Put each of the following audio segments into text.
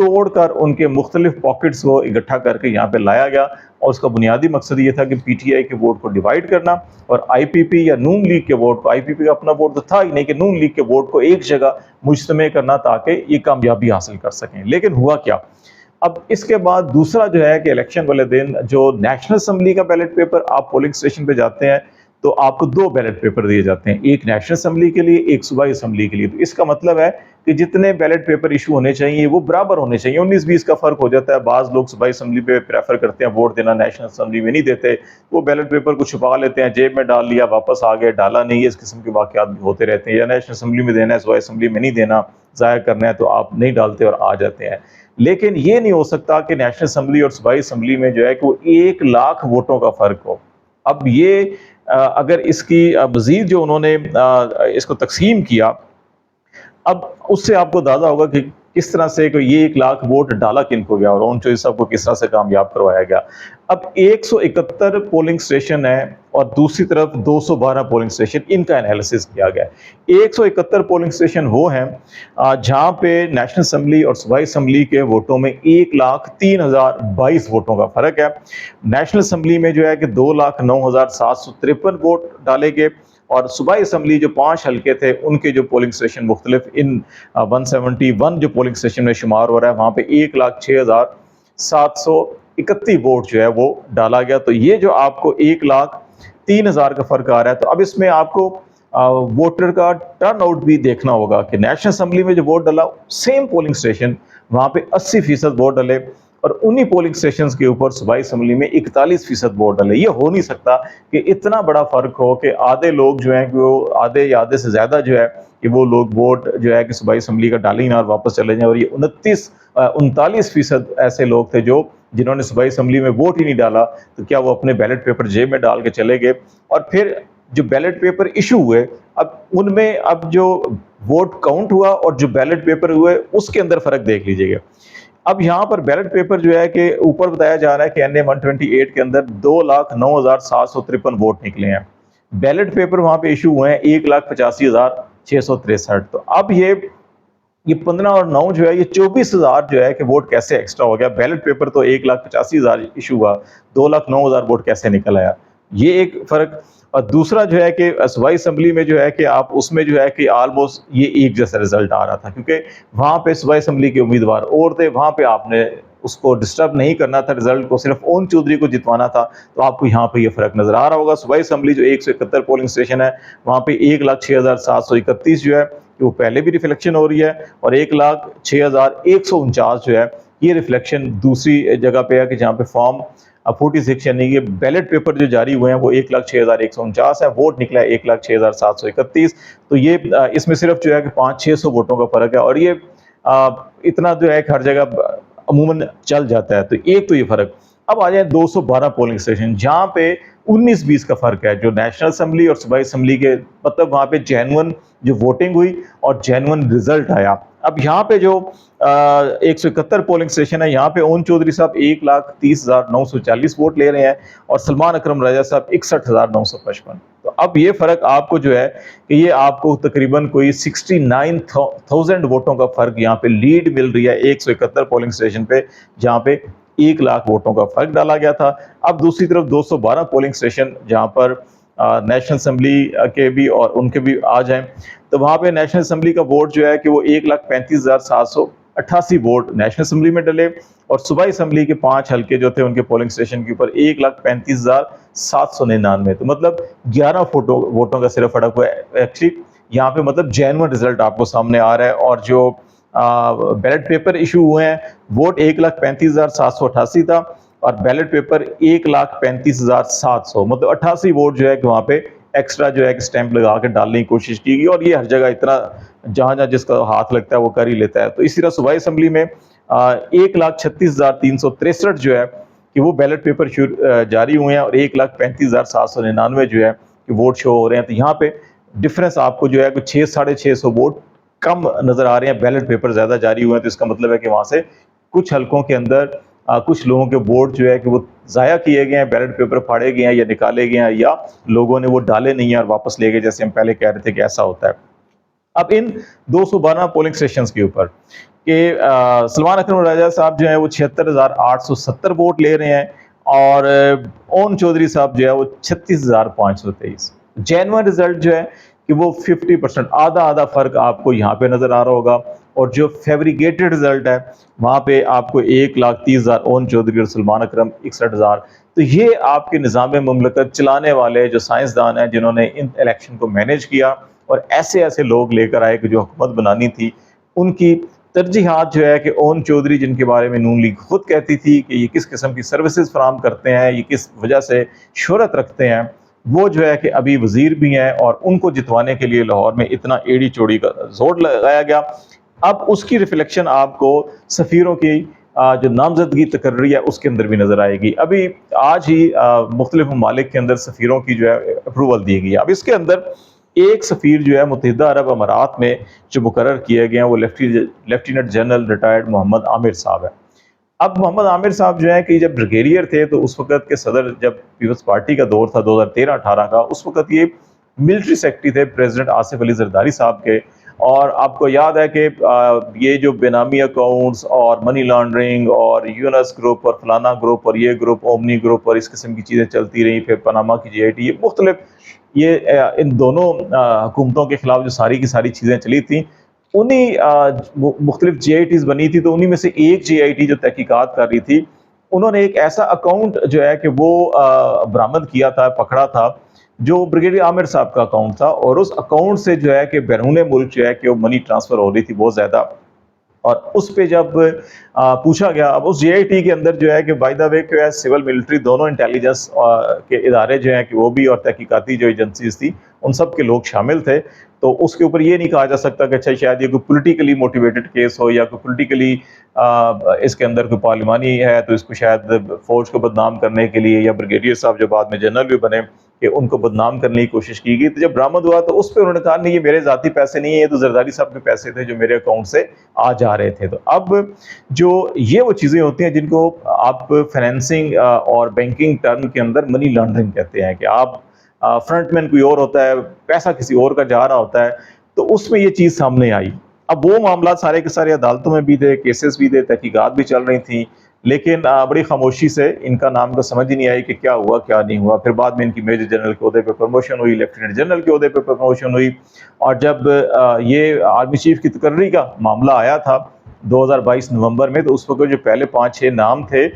توڑ کر ان کے مختلف پاکٹس کو اکٹھا کر کے یہاں پہ لایا گیا، اور اس کا بنیادی مقصد یہ تھا کہ پی ٹی آئی کے ووٹ کو ڈیوائڈ کرنا اور آئی پی پی یا نون لیگ کے ووٹ کو، آئی پی پی کا اپنا ووٹ تو تھا ہی نہیں، کہ نون لیگ کے ووٹ کو ایک جگہ مجتمع کرنا تاکہ یہ کامیابی حاصل کر سکیں۔ لیکن ہوا کیا؟ اب اس کے بعد دوسرا جو ہے کہ الیکشن والے دن جو نیشنل اسمبلی کا بیلٹ پیپر، آپ پولنگ اسٹیشن پہ جاتے ہیں تو آپ کو 2 بیلٹ پیپر دیے جاتے ہیں، ایک نیشنل اسمبلی کے لیے، ایک صوبائی اسمبلی کے لیے۔ تو اس کا مطلب ہے کہ جتنے بیلٹ پیپر ایشو ہونے چاہیے وہ برابر ہونے چاہیے، 19-20 کا فرق ہو جاتا ہے۔ بعض لوگ صوبائی اسمبلی پہ پریفر کرتے ہیں ووٹ دینا، نیشنل اسمبلی میں نہیں دیتے، وہ بیلٹ پیپر کو چھپا لیتے ہیں، جیب میں ڈال لیا، واپس آ گئے، ڈالا نہیں ہے، اس قسم کے واقعات بھی ہوتے رہتے ہیں۔ یا نیشنل اسمبلی میں دینا ہے، صوبائی اسمبلی میں نہیں دینا، ضائع کرنا ہے، تو آپ نہیں ڈالتے اور آ جاتے ہیں۔ لیکن یہ نہیں ہو سکتا کہ نیشنل اسمبلی اور صوبائی اسمبلی میں جو ہے کہ وہ 1 لاکھ ووٹوں کا فرق ہو۔ اب یہ اگر اس کی مزید جو انہوں نے اس کو تقسیم کیا، اب اس سے آپ کو اندازہ ہوگا کہ کس طرح سے یہ 1 لاکھ ووٹ ڈالا کن کو گیا اور اون چوائس صاحب کو کس طرح سے کامیاب کروایا گیا۔ اب 171 پولنگ اسٹیشن ہیں اور دوسری طرف 212 پولنگ اسٹیشن، ان کا انالیسس کیا گیا ہے۔ 171 پولنگ اسٹیشن وہ ہیں جہاں پہ نیشنل اسمبلی اور صوبائی اسمبلی کے ووٹوں میں 1,03,022 ووٹوں کا فرق ہے۔ نیشنل اسمبلی میں جو ہے کہ 2,09,753 ووٹ ڈالے گئے، اور صوبائی اسمبلی جو 5 حلقے تھے ان کے جو پولنگ اسٹیشن مختلف ان 171 جو پولنگ اسٹیشن میں شمار ہو رہا ہے، وہاں پہ 1,06,731 ووٹ جو ہے وہ ڈالا گیا۔ تو یہ جو آپ کو 1,03,000 کا فرق آ رہا ہے، تو اب اس میں آپ کو ووٹر کا ٹرن آؤٹ بھی دیکھنا ہوگا کہ نیشنل اسمبلی میں جو ووٹ ڈالا، سیم پولنگ اسٹیشن وہاں پہ 80% ووٹ ڈالے، اور انہی پولنگ سٹیشنز کے اوپر صوبائی اسمبلی میں 41% ووٹ ڈالے۔ یہ ہو نہیں سکتا کہ اتنا بڑا فرق ہو کہ آدھے لوگ جو ہیں کہ وہ آدھے یا آدھے سے زیادہ جو ہے کہ وہ لوگ ووٹ جو ہے کہ صوبائی اسمبلی کا ڈالیں نہ اور واپس چلے جائیں، اور یہ 39% ایسے لوگ تھے جنہوں نے صوبائی اسمبلی میں ووٹ ہی نہیں ڈالا۔ تو کیا وہ اپنے بیلٹ پیپر جیب میں ڈال کے چلے گئے؟ اور پھر جو بیلٹ پیپر ایشو ہوئے، اب ان میں اب جو ووٹ کاؤنٹ ہوا اور جو بیلٹ پیپر ہوئے اس کے اندر فرق دیکھ لیجئے گا۔ اب یہاں پر بیلٹ پیپر جو ہے کہ اوپر بتایا جا رہا ہے کہ NA 128 کے اندر 2,09,753 ووٹ نکلے ہیں، بیلٹ پیپر وہاں پہ ایشو ہوئے ہیں 1,85,663۔ تو اب یہ 15 اور 9 جو ہے یہ 24,000 جو ہے کہ ووٹ کیسے ایکسٹرا ہو گیا؟ بیلٹ پیپر تو 1,85,000 ایشو ہوا، 2,09,000 ووٹ کیسے نکل آیا؟ یہ ایک فرق۔ اور دوسرا جو ہے کہ صوبائی اسمبلی میں جو ہے کہ آپ اس میں جو ہے کہ آلموسٹ یہ ایک جیسا رزلٹ آ رہا تھا، کیونکہ وہاں پہ صوبائی اسمبلی کے امیدوار اور تھے، وہاں پہ آپ نے اس کو ڈسٹرب نہیں کرنا تھا، رزلٹ کو صرف اون چودھری کو جتوانا تھا۔ تو آپ کو یہاں پہ یہ فرق نظر آ رہا ہوگا۔ صوبائی اسمبلی جو 171 پولنگ اسٹیشن ہے، وہاں پہ 1,06,731 جو ہے کہ وہ پہلے بھی ریفلیکشن ہو رہی ہے، اور 1,06,149 جو ہے یہ ریفلیکشن دوسری جگہ پہ ہے کہ جہاں پہ فارم 46 یعنی کہ بیلٹ پیپر جو جاری ہوئے ہیں وہ 1,06,149 ہے، ووٹ نکلا ہے 1,06,731۔ تو یہ اس میں صرف جو ہے کہ 500-600 ووٹوں کا فرق ہے، اور یہ اتنا جو ہے کہ ہر جگہ عموماً چل جاتا ہے۔ تو ایک تو یہ فرق۔ اب آ جائیں 212 پولنگ اسٹیشن جہاں پہ 19-20 کا فرق ہے، جو نیشنل اسمبلی اور صوبائی اسمبلی کے، مطلب وہاں پہ جینون جو ووٹنگ ہوئی اور جینون رزلٹ آیا۔ اب یہاں پہ جو 171 پولنگ اسٹیشن ہے، یہاں پہ اون چودھری صاحب 1,30,940 ووٹ لے رہے ہیں، اور سلمان اکرم راجہ صاحب 61,955۔ تو اب یہ فرق آپ کو جو ہے کہ یہ آپ کو تقریباً کوئی 69,000 ووٹوں کا فرق یہاں پہ لیڈ مل رہی ہے 171 پولنگ اسٹیشن پہ، جہاں پہ 1 لاکھ ووٹوں کا فرق ڈالا گیا تھا۔ اب دوسری طرف 212 پولنگ اسٹیشن جہاں پر نیشنل اسمبلی کے بھی اور ان کے بھی آ جائیں، تو وہاں پہ نیشنل اسمبلی کا ووٹ جو ہے کہ وہ 1,35,788 ووٹ نیشنل اسمبلی میں ڈلے، اور صوبائی اسمبلی کے 5 حلقے جو تھے ان کے پولنگ اسٹیشن کے اوپر 1,35,799۔ تو مطلب 11 ووٹوں کا صرف فرق ہوا ہے۔ ایکچولی یہاں پہ مطلب جینون رزلٹ آپ کو سامنے آ رہا ہے، اور جو بیلٹ پیپر ایشو ہوئے ہیں ووٹ 1,35,788 تھا، اور بیلٹ پیپر 1,35,700، مطلب 88 ووٹ جو ہے کہ وہاں پہ ایکسٹرا جو ہے کہ سٹیمپ لگا کے ڈالنے کی کوشش کی گئی، اور یہ ہر جگہ اتنا جہاں جہاں جس کا ہاتھ لگتا ہے وہ کر ہی لیتا ہے۔ تو اسی طرح صوبائی اسمبلی میں 1,36,363 جو ہے کہ وہ بیلٹ پیپر جاری ہوئے ہیں، اور 1,35,799 جو ہے کہ ووٹ شو ہو رہے ہیں۔ تو یہاں پہ ڈفرنس آپ کو جو ہے کہ 600-650 ووٹ کم نظر آ رہے ہیں، بیلٹ پیپر زیادہ جاری ہوئے ہیں۔ تو اس کا مطلب ہے کہ وہاں سے کچھ حلقوں کے اندر کچھ لوگوں کے ووٹ جو ہے کہ وہ ضائع کیے گئے ہیں، بیلٹ پیپر پھاڑے گئے ہیں یا نکالے گئے ہیں، یا لوگوں نے وہ ڈالے نہیں ہیں اور واپس لے گئے، جیسے ہم پہلے کہہ رہے تھے کہ ایسا ہوتا ہے۔ اب ان 212 پولنگ اسٹیشنز کے اوپر کہ سلمان اکرم راجہ صاحب جو ہیں وہ 76,870 ووٹ لے رہے ہیں، اور اون چودھری صاحب جو ہے وہ 36,523. جینوئن رزلٹ جو ہے کہ وہ 50%، آدھا آدھا فرق آپ کو یہاں پہ نظر آ رہا ہوگا، اور جو فیبریکیٹڈ رزلٹ ہے وہاں پہ آپ کو 1,30,000 اون چودھری اور سلمان اکرم 61,000. تو یہ آپ کے نظام مملکت چلانے والے جو سائنسدان ہیں جنہوں نے ان الیکشن کو مینیج کیا اور ایسے ایسے لوگ لے کر آئے کہ جو حکومت بنانی تھی، ان کی ترجیحات جو ہے کہ اون چودھری جن کے بارے میں نون لیگ خود کہتی تھی کہ یہ کس قسم کی سروسز فراہم کرتے ہیں، یہ کس وجہ سے شہرت رکھتے ہیں، وہ جو ہے کہ ابھی وزیر بھی ہیں، اور ان کو جتوانے کے لیے لاہور میں اتنا ایڑی چوڑی کا زور لگایا گیا. اب اس کی ریفلیکشن آپ کو سفیروں کی جو نامزدگی تقرری ہے اس کے اندر بھی نظر آئے گی. ابھی آج ہی مختلف ممالک کے اندر سفیروں کی جو ہے اپروول دی گئی ہے. اب اس کے اندر ایک سفیر جو ہے متحدہ عرب امارات میں جو مقرر کیے گئے ہیں وہ لیفٹیننٹ جنرل ریٹائرڈ محمد عامر صاحب ہے. اب محمد عامر صاحب جو ہے کہ جب بریگیڈیئر تھے تو اس وقت کے صدر جب پیپلز پارٹی کا دور تھا 2013-18 کا، اس وقت یہ ملٹری سیکرٹری تھے پریزیڈنٹ آصف علی زرداری صاحب کے. اور آپ کو یاد ہے کہ یہ جو بے نامی اکاؤنٹس اور منی لانڈرنگ اور یونس گروپ اور فلانا گروپ اور یہ گروپ اومنی گروپ اور اس قسم کی چیزیں چلتی رہیں، پھر پاناما کی جی آئی ٹی، یہ مختلف یہ ان دونوں حکومتوں کے خلاف جو ساری کی ساری چیزیں چلی تھیں، انہی مختلف جی آئی ٹیز بنی تھی. تو انہی میں سے ایک جی آئی ٹی جو تحقیقات کر رہی تھی، انہوں نے ایک ایسا اکاؤنٹ جو ہے کہ وہ برآمد کیا تھا، پکڑا تھا، جو بریگیڈیئر عامر صاحب کا اکاؤنٹ تھا، اور اس اکاؤنٹ سے جو ہے کہ بیرون ملک جو ہے کہ وہ منی ٹرانسفر ہو رہی تھی بہت زیادہ. اور اس پہ جب پوچھا گیا، اب اس جی آئی ٹی کے اندر جو ہے کہ بائی دا وے کہ سول ملٹری دونوں انٹیلیجنس کے ادارے جو ہیں کہ وہ بھی، اور تحقیقاتی جو ایجنسیز تھی ان سب کے لوگ شامل تھے. تو اس کے اوپر یہ نہیں کہا جا سکتا کہ اچھا شاید یہ کوئی پولیٹیکلی موٹیویٹڈ کیس ہو، یا کوئی پولیٹیکلی اس کے اندر کوئی پارلیمانی ہے تو اس کو شاید فوج کو بدنام کرنے کے لیے، یا بریگیڈیئر صاحب جو بعد میں جنرل بھی بنے کہ ان کو بدنام کرنے کی کوشش کی گئی. تو جب برآمد ہوا تو اس پہ انہوں نے کہا نہیں، یہ میرے ذاتی پیسے نہیں ہیں، یہ تو زرداری صاحب کے پیسے تھے جو میرے اکاؤنٹ سے آ جا رہے تھے. تو اب جو یہ وہ چیزیں ہوتی ہیں جن کو آپ فائنینسنگ اور بینکنگ ٹرم کے اندر منی لانڈرنگ کہتے ہیں، کہ آپ فرنٹ مین کوئی اور ہوتا ہے، پیسہ کسی اور کا جا رہا ہوتا ہے. تو اس میں یہ چیز سامنے آئی. اب وہ معاملات سارے کے سارے عدالتوں میں بھی تھے، کیسز بھی تھے، تحقیقات بھی چل رہی تھیں، لیکن بڑی خاموشی سے ان کا نام تو سمجھ ہی نہیں آئی کہ کیا ہوا کیا نہیں ہوا. پھر بعد میں ان کی میجر جنرل کے عہدے پہ پروموشن ہوئی، لیفٹیننٹ جنرل کے عہدے پہ پروموشن ہوئی. اور جب یہ آرمی چیف کی تقرری کا معاملہ آیا تھا 2022 نومبر میں، تو اس وقت جو پہلے 5-6 نام تھے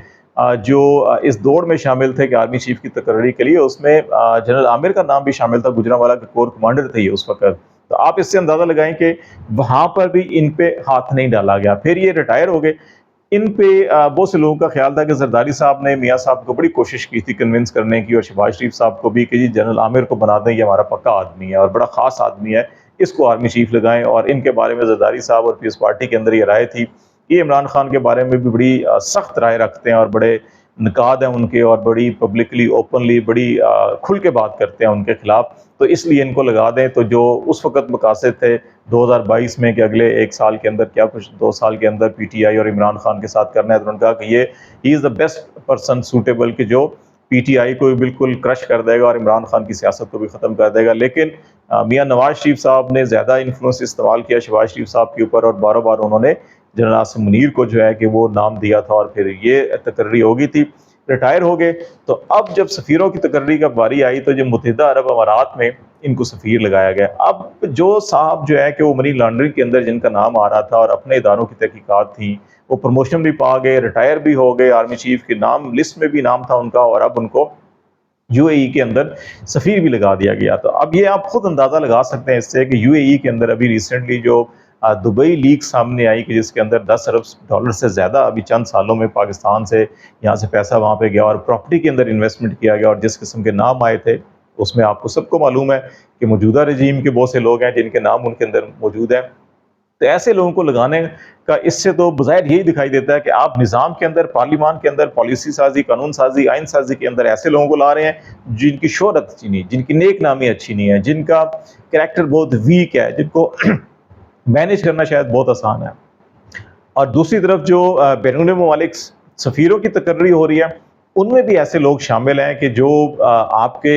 جو اس دوڑ میں شامل تھے کہ آرمی چیف کی تقرری کے لیے، اس میں جنرل عامر کا نام بھی شامل تھا، گجرانوالہ کے کور کمانڈر تھے یہ اس وقت. تو آپ اس سے اندازہ لگائیں کہ وہاں پر بھی ان پہ ہاتھ نہیں ڈالا گیا. پھر یہ ریٹائر ہو گئے. ان پہ بہت سے لوگوں کا خیال تھا کہ زرداری صاحب نے میاں صاحب کو بڑی کوشش کی تھی کنونس کرنے کی، اور شہباز شریف صاحب کو بھی، کہ جی جنرل عامر کو بنا دیں، یہ ہمارا پکا آدمی ہے اور بڑا خاص آدمی ہے، اس کو آرمی چیف لگائیں. اور ان کے بارے میں زرداری صاحب اور پیپلز پارٹی کے اندر یہ رائے تھی. یہ عمران خان کے بارے میں بھی بڑی سخت رائے رکھتے ہیں، اور بڑے نقاد ہیں ان کے، اور بڑی پبلکلی اوپنلی بڑی کھل کے بات کرتے ہیں ان کے خلاف. تو اس لیے ان کو لگا دیں. تو جو اس وقت مقاصد تھے 2022 میں کہ اگلے 1 سال کے اندر کیا کچھ 2 سال کے اندر پی ٹی آئی اور عمران خان کے ساتھ کرنا ہے، تو انہوں نے کہا کہ یہ ہی از دا بیسٹ پرسن سوٹیبل، کہ جو پی ٹی آئی کو بالکل کرش کر دے گا اور عمران خان کی سیاست کو بھی ختم کر دے گا. لیکن میاں نواز شریف صاحب نے زیادہ انفلوئنس استعمال کیا شہباز شریف صاحب کے اوپر، اور بار بار انہوں نے جنرل عاصم منیر کو جو ہے کہ وہ نام دیا تھا، اور پھر یہ تقرری ہو گئی تھی. ریٹائر ہو گئے. تو اب جب سفیروں کی تقرری کا باری آئی تو جو متحدہ عرب امارات میں ان کو سفیر لگایا گیا. اب جو صاحب جو ہے کہ وہ منی لانڈرنگ کے اندر جن کا نام آ رہا تھا اور اپنے اداروں کی تحقیقات تھیں، وہ پروموشن بھی پا گئے، ریٹائر بھی ہو گئے، آرمی چیف کے نام لسٹ میں بھی نام تھا ان کا، اور اب ان کو یو اے ای کے اندر سفیر بھی لگا دیا گیا. تو اب یہ آپ خود اندازہ لگا سکتے ہیں اس سے کہ یو اے ای کے اندر ابھی ریسنٹلی جو دبئی لیگ سامنے آئی کہ جس کے اندر $10 ارب سے زیادہ ابھی چند سالوں میں پاکستان سے یہاں سے پیسہ وہاں پہ گیا، اور پراپرٹی کے اندر انویسٹمنٹ کیا گیا، اور جس قسم کے نام آئے تھے اس میں آپ کو سب کو معلوم ہے کہ موجودہ رجیم کے بہت سے لوگ ہیں جن کے نام ان کے اندر موجود ہیں. تو ایسے لوگوں کو لگانے کا اس سے تو بظاہر یہی دکھائی دیتا ہے کہ آپ نظام کے اندر، پارلیمان کے اندر پالیسی سازی، قانون سازی، آئین سازی کے اندر ایسے لوگوں کو لا رہے ہیں جن کی شہرت اچھی نہیں، جن کی نیک نامی اچھی نہیں ہے، جن کا کریکٹر بہت ویک ہے، جن کو مینیج کرنا شاید بہت آسان ہے. اور دوسری طرف جو بیرون ممالک سفیروں کی تقرری ہو رہی ہے، ان میں بھی ایسے لوگ شامل ہیں کہ جو آپ کے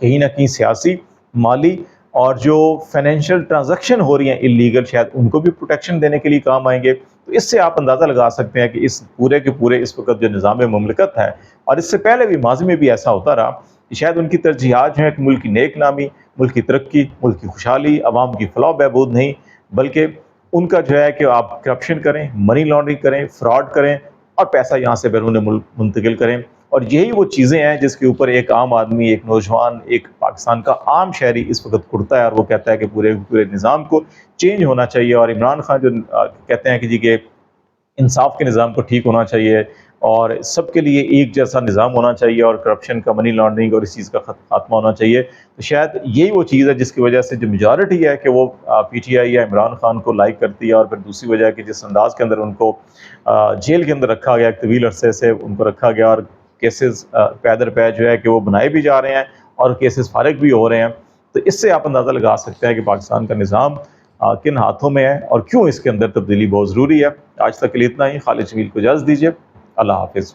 کہیں نہ کہیں سیاسی، مالی اور جو فائنینشیل ٹرانزیکشن ہو رہی ہیں اللیگل، شاید ان کو بھی پروٹیکشن دینے کے لیے کام آئیں گے۔ تو اس سے آپ اندازہ لگا سکتے ہیں کہ اس پورے کے پورے اس وقت جو نظام مملکت ہے، اور اس سے پہلے بھی ماضی میں بھی ایسا ہوتا رہا کہ شاید ان کی ترجیحات جو ہیں کہ ملک کی نیک نامی، ملک کی ترقی، ملک کی خوشحالی، عوام کی فلاح و بہبود نہیں، بلکہ ان کا جو ہے کہ آپ کرپشن کریں، منی لانڈرنگ کریں، فراڈ کریں اور پیسہ یہاں سے بیرون ملک منتقل کریں۔ اور یہی وہ چیزیں ہیں جس کے اوپر ایک عام آدمی، ایک نوجوان، ایک پاکستان کا عام شہری اس وقت کھڑتا ہے، اور وہ کہتا ہے کہ پورے نظام کو چینج ہونا چاہیے۔ اور عمران خان جو کہتے ہیں کہ جی کہ انصاف کے نظام کو ٹھیک ہونا چاہیے اور سب کے لیے ایک جیسا نظام ہونا چاہیے، اور کرپشن کا، منی لانڈرنگ اور اس چیز کا خاتمہ ہونا چاہیے، تو شاید یہی وہ چیز ہے جس کی وجہ سے جو میجارٹی ہے کہ وہ پی ٹی آئی یا عمران خان کو لائک کرتی ہے۔ اور پھر دوسری وجہ ہے کہ جس انداز کے اندر ان کو جیل کے اندر رکھا گیا، ایک طویل عرصے سے ان کو رکھا گیا، اور کیسز پے در پے جو ہے کہ وہ بنائے بھی جا رہے ہیں اور کیسز فارغ بھی ہو رہے ہیں، تو اس سے آپ اندازہ لگا سکتے ہیں کہ پاکستان کا نظام کن ہاتھوں میں ہے اور کیوں اس کے اندر تبدیلی بہت ضروری ہے۔ آج تک کے لیے اتنا ہی۔ خالد جمیل کو اجازت دیجیے، اللہ حافظ۔